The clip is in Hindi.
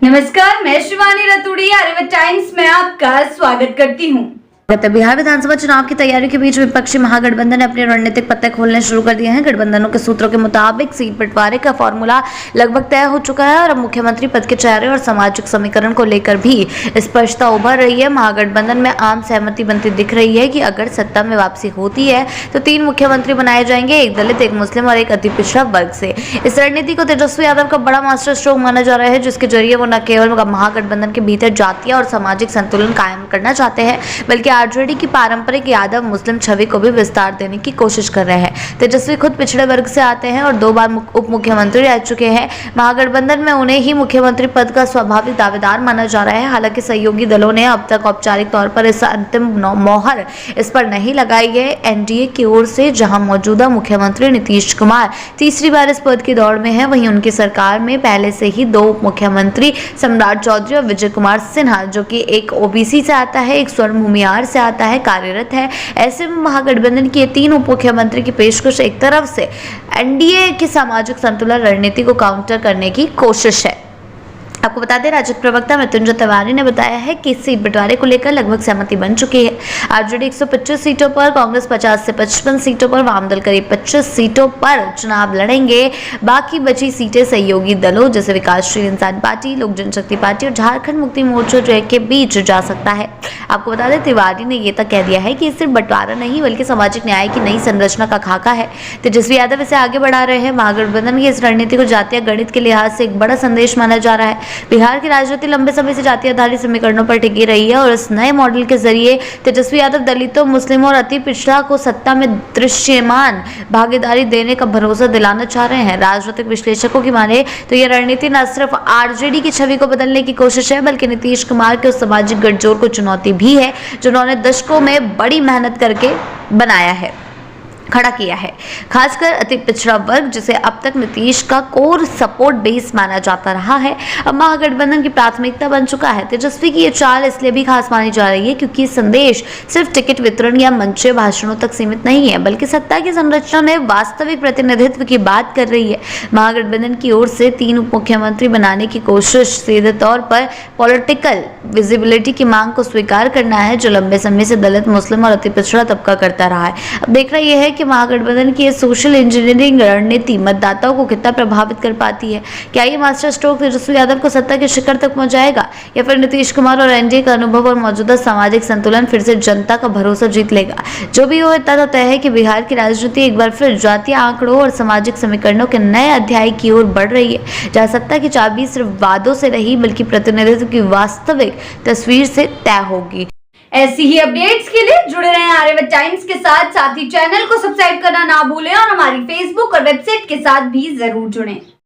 नमस्कार, मैं शिवानी रतूड़ी आर्यव्रत टाइम्स में आपका स्वागत करती हूँ। बिहार विधानसभा चुनाव की तैयारी के बीच विपक्षी महागठबंधन ने अपने रणनीतिक पत्ते खोलने शुरू कर दिए हैं। गठबंधनों के सूत्रों के मुताबिक सीट बंटवारे का फॉर्मूला लगभग तय हो चुका है और अब मुख्यमंत्री पद के चेहरे और सामाजिक समीकरण को लेकर भी स्पष्टता उभर रही है। महागठबंधन में आम सहमति बनती दिख रही है कि अगर सत्ता में वापसी होती है तो 3 मुख्यमंत्री बनाए जाएंगे, एक दलित, एक मुस्लिम और एक अति पिछड़ा वर्ग से। इस रणनीति को तेजस्वी यादव का बड़ा मास्टर स्ट्रोक माना जा रहा है, जिसके जरिए वो न केवल महागठबंधन के भीतर जातीय और सामाजिक संतुलन कायम करना चाहते हैं, बल्कि आरजेडी की पारंपरिक यादव मुस्लिम छवि को भी विस्तार देने की कोशिश कर रहे हैं। तेजस्वी खुद पिछड़े वर्ग से आते हैं और 2 बार उप मुख्यमंत्री रह चुके हैं। महागठबंधन में उन्हें ही मुख्यमंत्री पद का स्वाभाविक दावेदार माना जा रहा है। हालांकि सहयोगी दलों ने अब तक औपचारिक तौर पर इस अंतिम मोहर इस पर नहीं लगाई है। एनडीए की ओर से जहां मौजूदा मुख्यमंत्री नीतीश कुमार तीसरी बार इस पद की दौड़ में है, वहीं उनकी सरकार में पहले से ही 2 उप मुख्यमंत्री सम्राट चौधरी और विजय कुमार सिन्हा, जो कि एक ओबीसी से आता है, एक स्वर्ण भूमिहार से आता है, कार्यरत है। ऐसे में महागठबंधन की 3 उप मुख्यमंत्री की पेशकश एक तरफ से एनडीए की सामाजिक संतुलन रणनीति को काउंटर करने की कोशिश है। आपको बता दें, राजद प्रवक्ता मृत्युंजय तिवारी ने बताया है कि सीट बंटवारे को लेकर लगभग सहमति बन चुकी है। आरजेडी 125 सीटों पर, कांग्रेस 50 से 55 सीटों पर, वामदल करीब 25 सीटों पर चुनाव लड़ेंगे। बाकी बची सीटें सहयोगी दलों जैसे विकासशील इंसान पार्टी, लोक जनशक्ति पार्टी और झारखंड मुक्ति मोर्चा के बीच जा सकता है। आपको बता दें, तिवारी ने यह तक कह दिया है कि सिर्फ बंटवारा नहीं बल्कि सामाजिक न्याय की नई संरचना का खाका है। तेजस्वी यादव इसे आगे बढ़ा रहे हैं। महागठबंधन की इस रणनीति को जातीय गणित के लिहाज से एक बड़ा संदेश माना जा रहा है। बिहार की राजनीति लंबे समय से जाति आधारित समीकरणों पर टिकी रही है और इस नए मॉडल के जरिए तेजस्वी यादव दलितों, मुस्लिमों और अति पिछड़ा को सत्ता में दृश्यमान भागीदारी देने का भरोसा दिलाना चाह रहे हैं। राजनीतिक विश्लेषकों की माने तो यह रणनीति न सिर्फ आरजेडी की छवि को बदलने की कोशिश है, बल्कि नीतीश कुमार के उस सामाजिक गठजोड़ को चुनौती भी है जो उन्होंने दशकों में बड़ी मेहनत करके बनाया है, खड़ा किया है। खासकर अति पिछड़ा वर्ग, जिसे अब तक नीतीश का कोर सपोर्ट बेस माना जाता रहा है, अब महागठबंधन की प्राथमिकता बन चुका है। तेजस्वी की ये चाल इसलिए भी खास मानी जा रही है क्योंकि संदेश सिर्फ टिकट वितरण या मंच भाषणों तक सीमित नहीं है, बल्कि सत्ता की संरचना में वास्तविक प्रतिनिधित्व की बात कर रही है। महागठबंधन की ओर से 3 उप मुख्यमंत्री बनाने की कोशिश सीधे तौर पर पॉलिटिकल विजिबिलिटी की मांग को स्वीकार करना है, जो लंबे समय से दलित, मुस्लिम और अति पिछड़ा तबका करता रहा है। अब देखना यह है कि महागठबंधन की सोशल इंजीनियरिंग रणनीति मतदाताओं को कितना प्रभावित कर पाती है। क्या ये मास्टर स्ट्रोक तेजस्वी यादव को सत्ता के शिखर तक पहुंचाएगा, या फिर नीतीश कुमार और एनडीए का अनुभव और मौजूदा सामाजिक संतुलन फिर से जनता का भरोसा जीत लेगा। जो भी हो, इतना तो तय है कि बिहार की राजनीति एक बार फिर जातीय आंकड़ों और सामाजिक समीकरणों के नए अध्याय की ओर बढ़ रही है, जहां सत्ता की चाबी सिर्फ वादों से नहीं बल्कि प्रतिनिधित्व की वास्तविक तस्वीर से तय होगी। ऐसी ही अपडेट्स के लिए जुड़े रहें आर्यव्रत टाइम्स के साथ ही चैनल को सब्सक्राइब करना ना भूलें और हमारी फेसबुक और वेबसाइट के साथ भी जरूर जुड़ें।